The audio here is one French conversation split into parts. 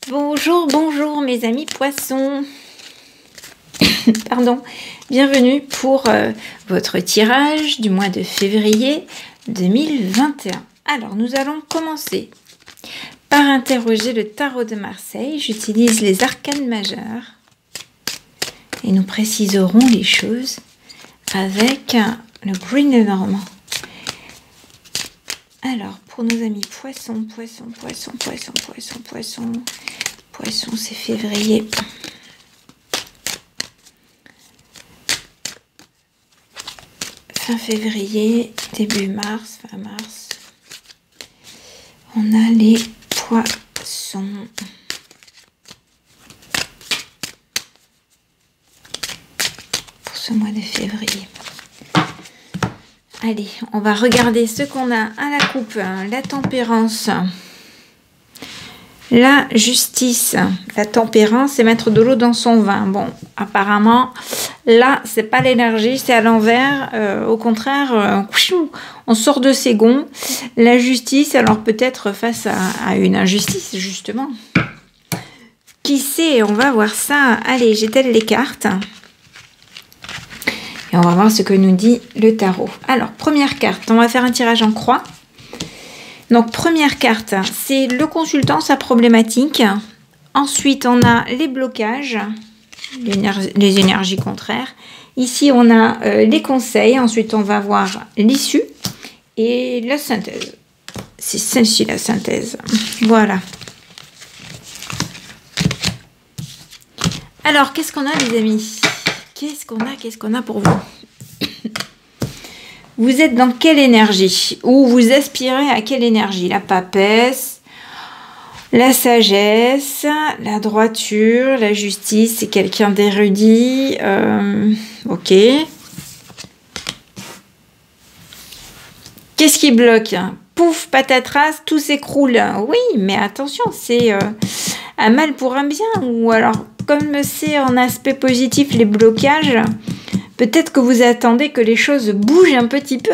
Bonjour, bonjour mes amis poissons. Pardon, bienvenue pour votre tirage du mois de février 2021. Alors, nous allons commencer par interroger le tarot de Marseille. J'utilise les arcanes majeures et nous préciserons les choses avec le Green Lenormand. Alors, pour nos amis poissons, c'est février. Fin février, début mars, fin mars. On a les poissons. Pour ce mois de février. Allez, on va regarder ce qu'on a à la coupe. La tempérance, la justice. La tempérance, c'est mettre de l'eau dans son vin. Bon, apparemment, là, c'est pas l'énergie, c'est à l'envers. Au contraire, on sort de ses gonds. La justice, alors peut-être face à une injustice, justement. Qui sait, on va voir ça. Allez, j'étale les cartes. Et on va voir ce que nous dit le tarot. Alors, première carte, on va faire un tirage en croix. Donc, première carte, c'est le consultant, sa problématique. Ensuite, on a les blocages, les énergies contraires. Ici, on a les conseils. Ensuite, on va voir l'issue et la synthèse. C'est celle-ci, la synthèse. Voilà. Alors, qu'est-ce qu'on a, les amis ? Qu'est-ce qu'on a pour vous? Vous êtes dans quelle énergie? Ou vous aspirez à quelle énergie? La papesse, la sagesse, la droiture, la justice, c'est quelqu'un d'érudit. Ok. Qu'est-ce qui bloque? Pouf, patatras, tout s'écroule. Oui, mais attention, c'est un mal pour un bien. Ou alors, comme c'est en aspect positif les blocages, peut-être que vous attendez que les choses bougent un petit peu.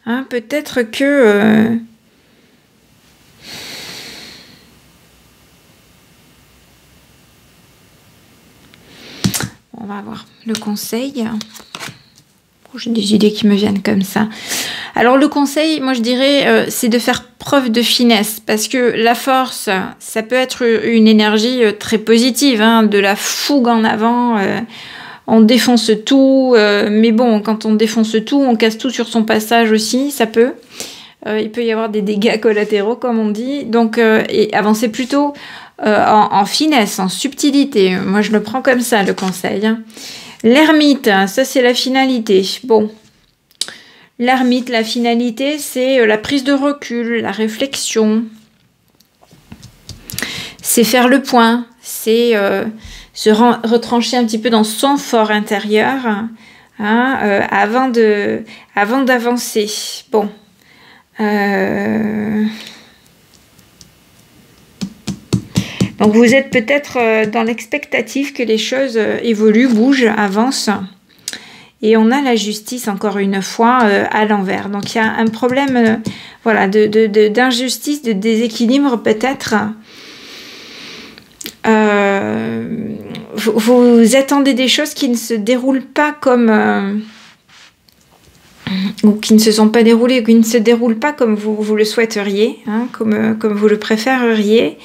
Hein, peut-être que... On va voir le conseil. J'ai des idées qui me viennent comme ça. Alors le conseil, moi je dirais, c'est de faire preuve de finesse. Parce que la force, ça peut être une énergie très positive, hein, de la fougue en avant. On défonce tout. Mais bon, quand on défonce tout, on casse tout sur son passage aussi, ça peut. Il peut y avoir des dégâts collatéraux, comme on dit. Donc, et avancer plutôt en finesse, en subtilité. Moi je le prends comme ça, le conseil. Hein. L'ermite, ça c'est la finalité. Bon, l'ermite, la finalité, c'est la prise de recul, la réflexion. C'est faire le point, c'est se retrancher un petit peu dans son fort intérieur hein, avant d'avancer. Bon. Donc vous êtes peut-être dans l'expectative que les choses évoluent, bougent, avancent. Et on a la justice, encore une fois, à l'envers. Donc il y a un problème voilà, d'injustice, de déséquilibre peut-être. Vous attendez des choses qui ne se déroulent pas comme... ou qui ne se sont pas déroulées, ou qui ne se déroulent pas comme vous le souhaiteriez, hein, comme vous le préféreriez.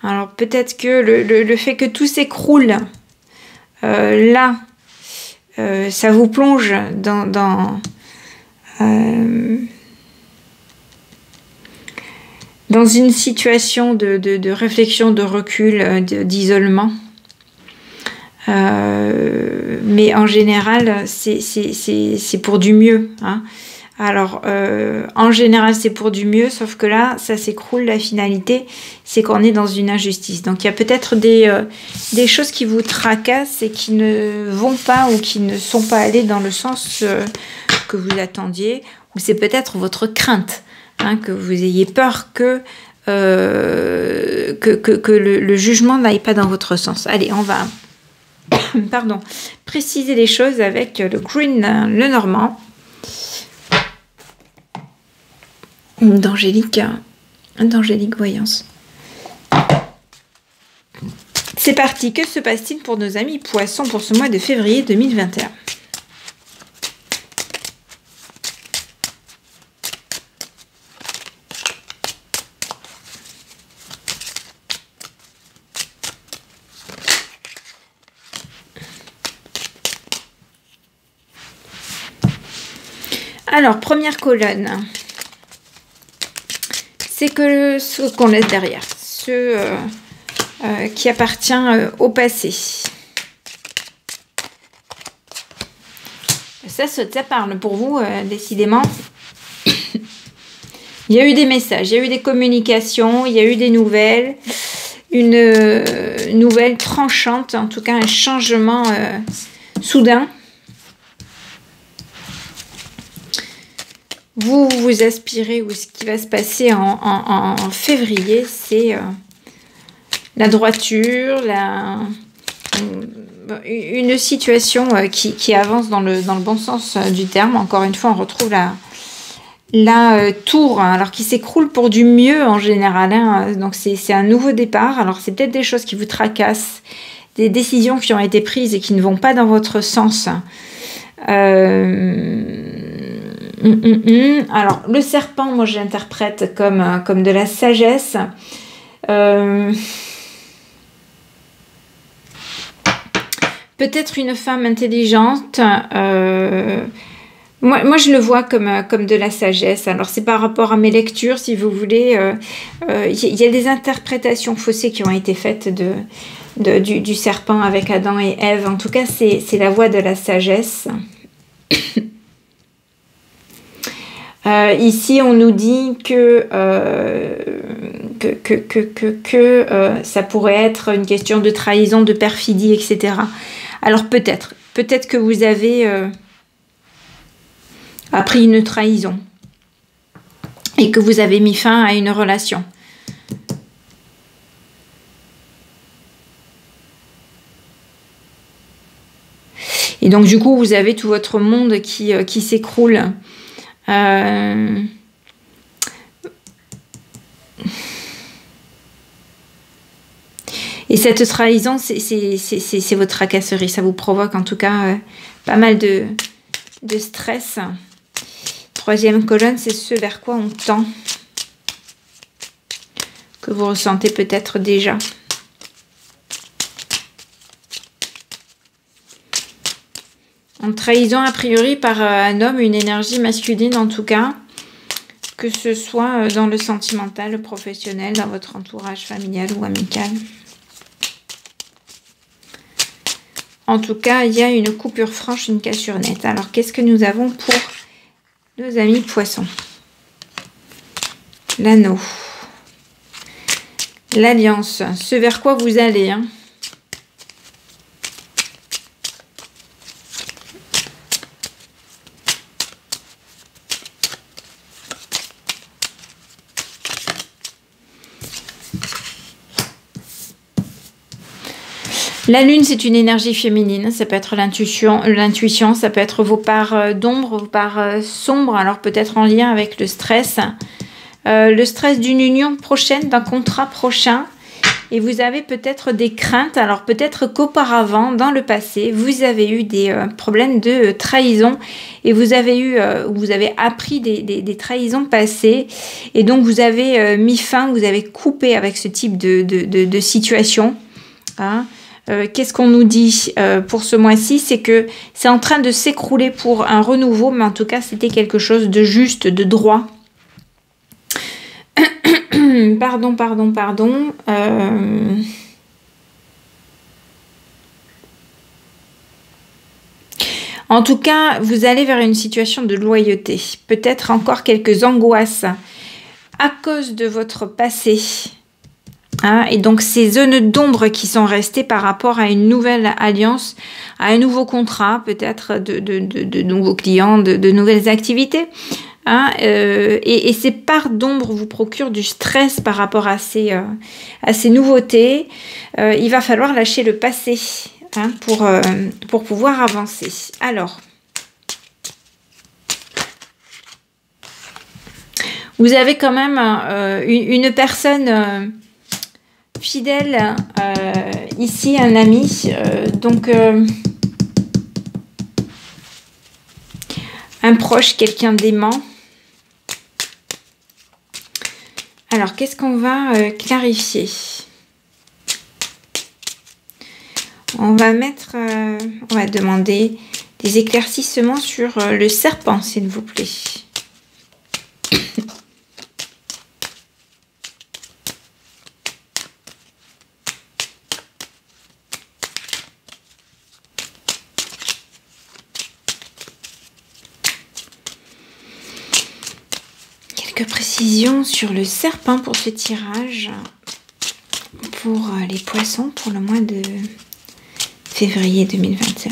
Alors peut-être que le fait que tout s'écroule là, ça vous plonge dans une situation de réflexion, de recul, d'isolement. Mais en général, c'est pour du mieux. Hein. Alors, en général, c'est pour du mieux, sauf que là, ça s'écroule. La finalité, c'est qu'on est dans une injustice. Donc, il y a peut-être des choses qui vous tracassent et qui ne vont pas ou qui ne sont pas allées dans le sens que vous attendiez. Ou c'est peut-être votre crainte, hein, que vous ayez peur que le jugement n'aille pas dans votre sens. Allez, on va préciser les choses avec le Green Lenormand. d'Angélique Voyance. C'est parti, que se passe-t-il pour nos amis poissons pour ce mois de février 2021? Alors, première colonne, c'est que ce qu'on laisse derrière, ce qui appartient au passé. Ça parle pour vous, décidément. Il y a eu des messages, il y a eu des communications, il y a eu des nouvelles, une nouvelle tranchante, en tout cas un changement soudain. Vous aspirez, ou ce qui va se passer en février, c'est la droiture, une situation qui avance dans le bon sens du terme. Encore une fois, on retrouve la tour, hein, alors qui s'écroule pour du mieux en général. Hein. Donc c'est un nouveau départ. Alors c'est peut-être des choses qui vous tracassent, des décisions qui ont été prises et qui ne vont pas dans votre sens. Alors, le serpent, moi, je l'interprète comme de la sagesse. Peut-être une femme intelligente. Moi, je le vois comme de la sagesse. Alors, c'est par rapport à mes lectures, si vous voulez. Y a des interprétations faussées qui ont été faites du serpent avec Adam et Ève. En tout cas, c'est la voie de la sagesse. Ici, on nous dit que ça pourrait être une question de trahison, de perfidie, etc. Alors peut-être que vous avez appris une trahison et que vous avez mis fin à une relation. Et donc du coup, vous avez tout votre monde qui s'écroule. Et cette trahison, c'est votre tracasserie. Ça vous provoque en tout cas pas mal de stress. Troisième colonne, c'est ce vers quoi on tend, que vous ressentez peut-être déjà. En trahison, a priori, par un homme, une énergie masculine en tout cas, que ce soit dans le sentimental, le professionnel, dans votre entourage familial ou amical. En tout cas, il y a une coupure franche, une cassure nette. Alors, qu'est-ce que nous avons pour nos amis poissons? L'anneau. L'alliance. Ce vers quoi vous allez, hein. La lune, c'est une énergie féminine. Ça peut être l'intuition, ça peut être vos parts d'ombre, vos parts sombres. Alors peut-être en lien avec le stress d'une union prochaine, d'un contrat prochain. Et vous avez peut-être des craintes. Alors peut-être qu'auparavant, dans le passé, vous avez eu des problèmes de trahison. Et vous avez appris des trahisons passées. Et donc vous avez mis fin, vous avez coupé avec ce type de situation. Hein. Qu'est-ce qu'on nous dit pour ce mois-ci? C'est que c'est en train de s'écrouler pour un renouveau, mais en tout cas, c'était quelque chose de juste, de droit. Pardon. En tout cas, vous allez vers une situation de loyauté. Peut-être encore quelques angoisses à cause de votre passé. Hein, et donc ces zones d'ombre qui sont restées par rapport à une nouvelle alliance, à un nouveau contrat, peut-être de nouveaux clients, de nouvelles activités. Hein, et ces parts d'ombre vous procurent du stress par rapport à ces nouveautés. Il va falloir lâcher le passé, hein, pour pouvoir avancer. Alors, Vous avez quand même une personne fidèle ici, un ami. Donc, un proche, quelqu'un d'aimant. Alors, qu'est-ce qu'on va clarifier? On va on va demander des éclaircissements sur le serpent, s'il vous plaît. Quelques précisions sur le serpent pour ce tirage. Pour les poissons, pour le mois de février 2021.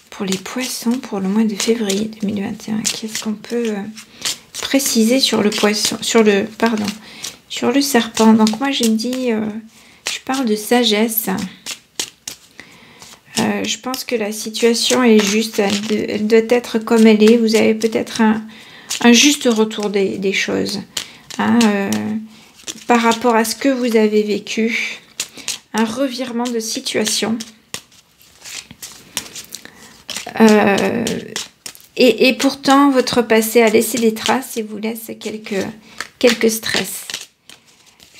Pour les poissons, pour le mois de février 2021, qu'est-ce qu'on peut préciser sur le poisson, sur le serpent? Donc moi je dis, je parle de sagesse. Je pense que la situation est juste, elle doit être comme elle est. Vous avez peut-être un juste retour des choses. Hein, par rapport à ce que vous avez vécu, un revirement de situation. Et pourtant, votre passé a laissé des traces et vous laisse quelques stress.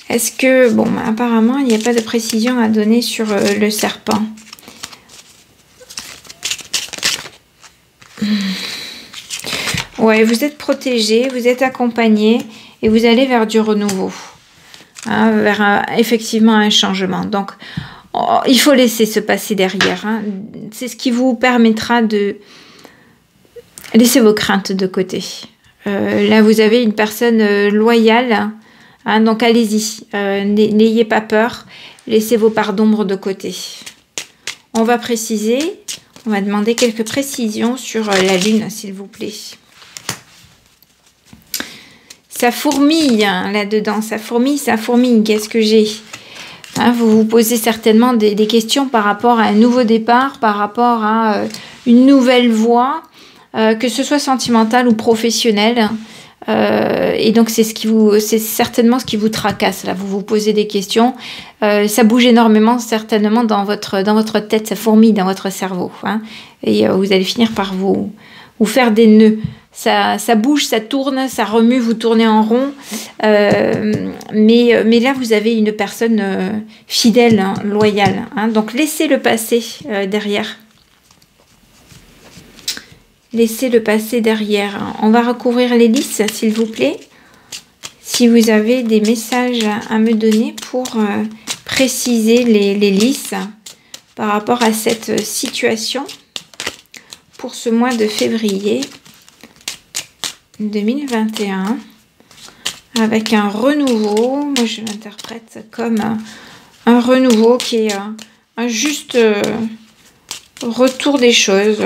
Est-ce que, bon, apparemment, il n'y a pas de précision à donner sur le serpent. Ouais, vous êtes protégé, vous êtes accompagné et vous allez vers du renouveau. Hein, vers effectivement un changement. Donc, il faut laisser se passer derrière. Hein. C'est ce qui vous permettra de laisser vos craintes de côté. Là, vous avez une personne loyale. Hein, donc, allez-y. N'ayez pas peur. Laissez vos parts d'ombre de côté. On va préciser. On va demander quelques précisions sur la lune, s'il vous plaît. Ça fourmille hein, là-dedans. Ça fourmille. Qu'est-ce que j'ai? Hein, vous vous posez certainement des questions par rapport à un nouveau départ, par rapport à une nouvelle voie, que ce soit sentimentale ou professionnelle. Et donc, c'est certainement ce qui vous tracasse. Là, vous vous posez des questions. Ça bouge énormément, certainement, dans votre tête. Ça fourmille dans votre cerveau. Hein, et vous allez finir par vous faire des nœuds. Ça bouge, ça tourne, ça remue, vous tournez en rond. Mais là, vous avez une personne fidèle, hein, loyale. Hein, donc, laissez le passé derrière. Laissez le passé derrière. On va recouvrir les lisses, s'il vous plaît. Si vous avez des messages à me donner pour préciser les lisses par rapport à cette situation pour ce mois de février 2021 avec un renouveau. Moi, je l'interprète comme un renouveau qui est un juste retour des choses.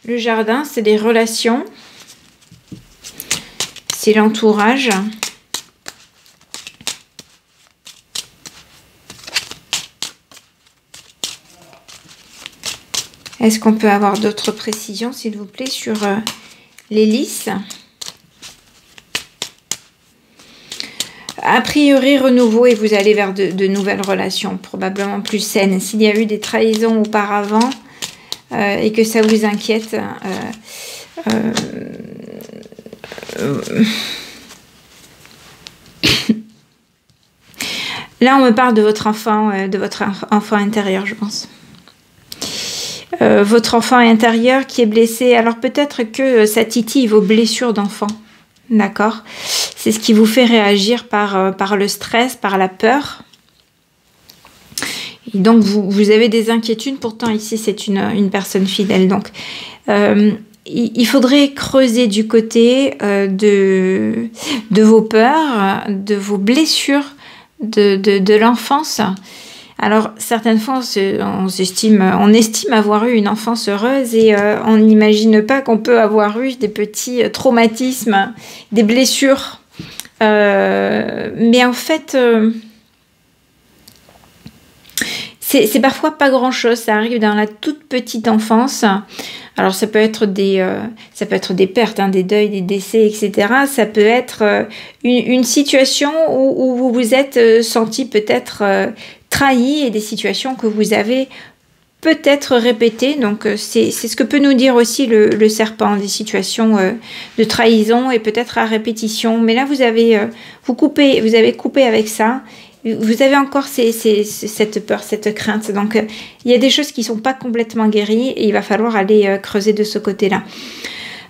Le jardin, c'est des relations, c'est l'entourage. Est-ce qu'on peut avoir d'autres précisions, s'il vous plaît, sur les lisses? A priori, renouveau et vous allez vers de nouvelles relations, probablement plus saines. S'il y a eu des trahisons auparavant, et que ça vous inquiète, là on me parle de votre enfant intérieur, je pense. Votre enfant intérieur qui est blessé. Alors peut-être que ça titille vos blessures d'enfant, d'accord? C'est ce qui vous fait réagir par le stress, par la peur. Et donc, vous avez des inquiétudes. Pourtant, ici, c'est une personne fidèle. Donc, il faudrait creuser du côté de vos peurs, de vos blessures, de l'enfance. Alors, certaines fois, on estime avoir eu une enfance heureuse et on n'imagine pas qu'on peut avoir eu des petits traumatismes, des blessures. Mais en fait... c'est parfois pas grand-chose, ça arrive dans la toute petite enfance. Alors ça peut être des pertes, hein, des deuils, des décès, etc. Ça peut être une situation où vous vous êtes senti peut-être trahi et des situations que vous avez peut-être répétées. Donc c'est ce que peut nous dire aussi le serpent, des situations de trahison et peut-être à répétition. Mais là vous avez coupé avec ça. Vous avez encore cette peur, cette crainte. Donc, il y a des choses qui ne sont pas complètement guéries et il va falloir aller creuser de ce côté-là.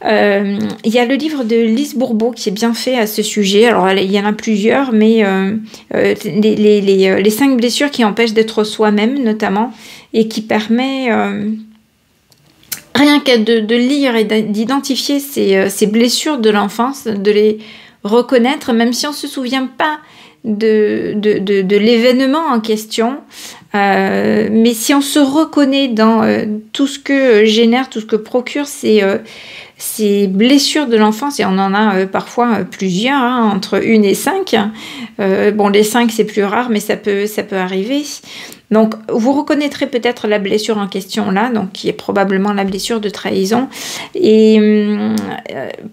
Il y a le livre de Lise Bourbeau qui est bien fait à ce sujet. Alors, il y en a plusieurs, mais les 5 blessures qui empêchent d'être soi-même, notamment, et qui permet... rien que de lire et d'identifier ces blessures de l'enfance, de les reconnaître, même si on ne se souvient pas de l'événement en question, mais si on se reconnaît dans tout ce que génère, tout ce que procure ces blessures de l'enfance, et on en a parfois plusieurs, hein, entre 1 et 5. Bon, les 5 c'est plus rare, mais ça peut arriver. Donc, vous reconnaîtrez peut-être la blessure en question là, donc qui est probablement la blessure de trahison, et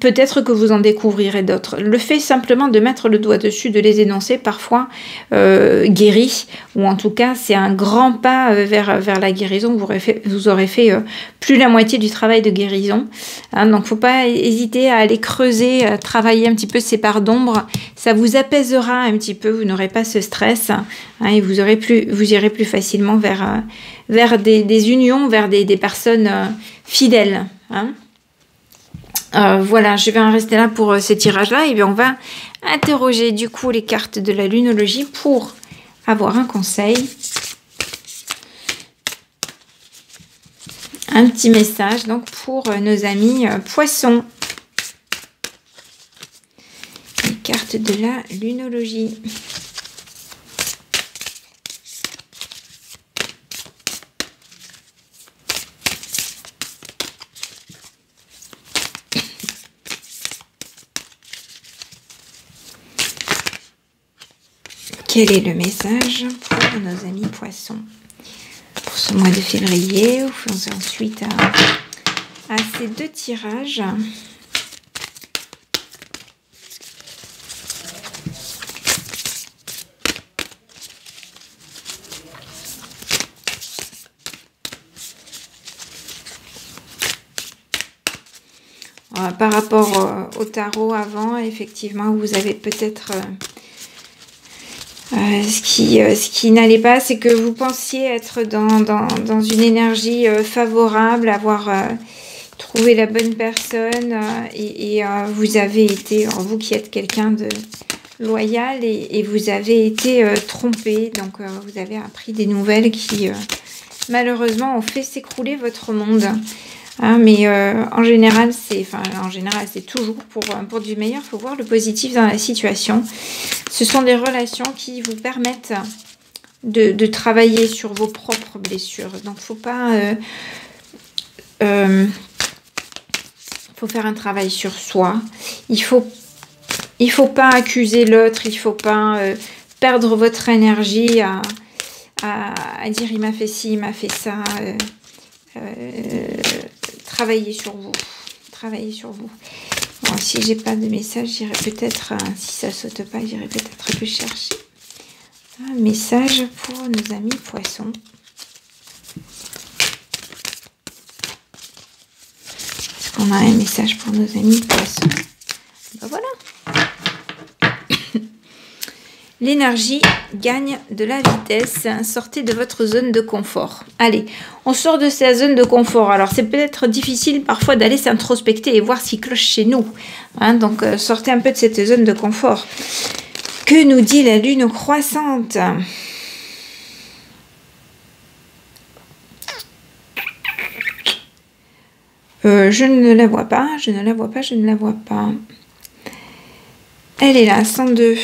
peut-être que vous en découvrirez d'autres. Le fait simplement de mettre le doigt dessus, de les énoncer, parfois guérit, ou en tout cas c'est un grand pas vers la guérison. Vous aurez fait plus la moitié du travail de guérison, hein, donc faut pas hésiter à aller creuser, à travailler un petit peu ces parts d'ombre. Ça vous apaisera un petit peu, vous n'aurez pas ce stress, hein, et vous irez plus facilement vers des unions, vers des personnes fidèles, hein. Voilà, je vais en rester là pour ce tirage-là, et bien on va interroger du coup les cartes de la lunologie pour avoir un conseil, un petit message donc pour nos amis poissons. Les cartes de la lunologie. Quel est le message pour nos amis poissons pour ce mois de février? On fait ensuite à ces 2 tirages. Par rapport au tarot avant, effectivement, vous avez peut-être... ce qui n'allait pas, c'est que vous pensiez être dans une énergie favorable, avoir trouvé la bonne personne, et vous avez été, vous qui êtes quelqu'un de loyal, et vous avez été trompé. Donc vous avez appris des nouvelles qui malheureusement ont fait s'écrouler votre monde. Hein, mais en général, c'est toujours pour du meilleur. Il faut voir le positif dans la situation. Ce sont des relations qui vous permettent de travailler sur vos propres blessures. Donc, faut pas... faut faire un travail sur soi. Il faut pas accuser l'autre. Il faut pas perdre votre énergie à dire il m'a fait ci, il m'a fait ça. Travaillez sur vous. Travaillez sur vous. Bon, si j'ai pas de message, j'irai peut-être, si ça saute pas, j'irai peut-être le chercher. Un message pour nos amis poissons. Est-ce qu'on a un message pour nos amis poissons? Ben voilà. L'énergie gagne de la vitesse. Sortez de votre zone de confort. Allez, on sort de sa zone de confort. Alors, c'est peut-être difficile parfois d'aller s'introspecter et voir ce qui cloche chez nous. Hein, donc, sortez un peu de cette zone de confort. Que nous dit la lune croissante? Je ne la vois pas. Je ne la vois pas. Je ne la vois pas. Elle est là, 102.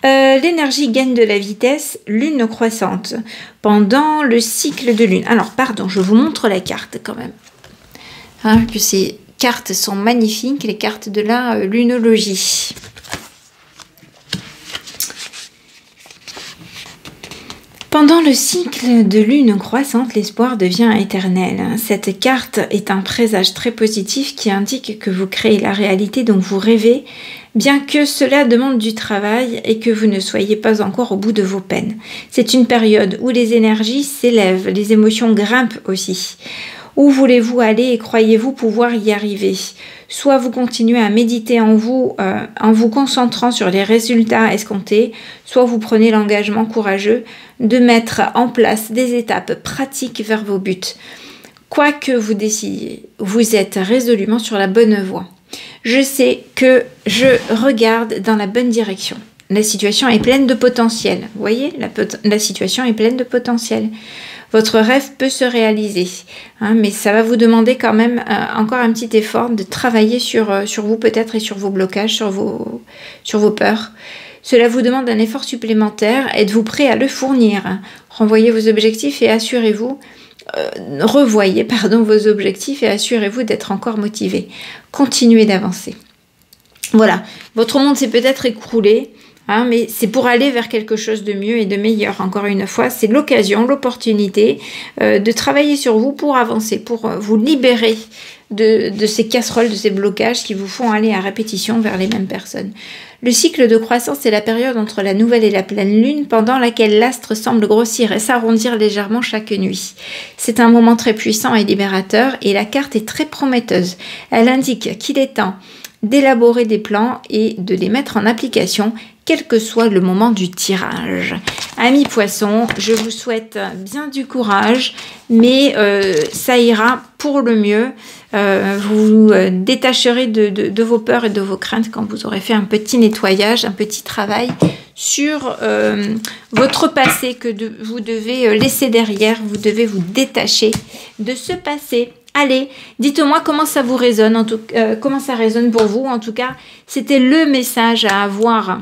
L'énergie gagne de la vitesse, lune croissante, pendant le cycle de lune. Alors, pardon, je vous montre la carte quand même. Hein, que ces cartes sont magnifiques, les cartes de la lunologie. Pendant le cycle de lune croissante, l'espoir devient éternel. Cette carte est un présage très positif qui indique que vous créez la réalité dont vous rêvez, bien que cela demande du travail et que vous ne soyez pas encore au bout de vos peines. C'est une période où les énergies s'élèvent, les émotions grimpent aussi. Où voulez-vous aller et croyez-vous pouvoir y arriver? Soit vous continuez à méditer en vous concentrant sur les résultats escomptés, soit vous prenez l'engagement courageux de mettre en place des étapes pratiques vers vos buts. Quoi que vous décidiez, vous êtes résolument sur la bonne voie. Je sais que je regarde dans la bonne direction. La situation est pleine de potentiel. Vous voyez, la situation est pleine de potentiel. Votre rêve peut se réaliser, hein, mais ça va vous demander quand même encore un petit effort de travailler sur vous peut-être et sur vos blocages, sur vos peurs. Cela vous demande un effort supplémentaire. Êtes-vous prêt à le fournir? Renvoyez vos objectifs et assurez-vous, revoyez vos objectifs et assurez-vous d'être encore motivé. Continuez d'avancer. Voilà, votre monde s'est peut-être écroulé. Hein, mais c'est pour aller vers quelque chose de mieux et de meilleur. Encore une fois, c'est l'occasion, l'opportunité de travailler sur vous pour avancer, pour vous libérer de ces casseroles, de ces blocages qui vous font aller à répétition vers les mêmes personnes. Le cycle de croissance est la période entre la nouvelle et la pleine lune pendant laquelle l'astre semble grossir et s'arrondir légèrement chaque nuit. C'est un moment très puissant et libérateur et la carte est très prometteuse. Elle indique qu'il est temps d'élaborer des plans et de les mettre en application, quel que soit le moment du tirage. Amis poissons, je vous souhaite bien du courage, mais ça ira pour le mieux. Vous détacherez de vos peurs et de vos craintes quand vous aurez fait un petit nettoyage, un petit travail sur votre passé que vous devez laisser derrière. Vous devez vous détacher de ce passé. Allez, dites-moi comment ça vous résonne, comment ça résonne pour vous. En tout cas, c'était le message à avoir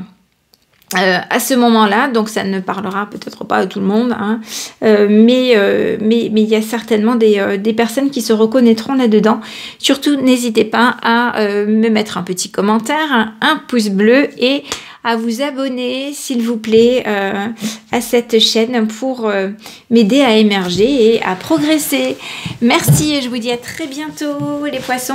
à ce moment-là. Donc, ça ne parlera peut-être pas à tout le monde, hein, mais il y a certainement des personnes qui se reconnaîtront là-dedans. Surtout, n'hésitez pas à me mettre un petit commentaire, un pouce bleu et à vous abonner, s'il vous plaît, à cette chaîne pour m'aider à émerger et à progresser. Merci et je vous dis à très bientôt, les poissons.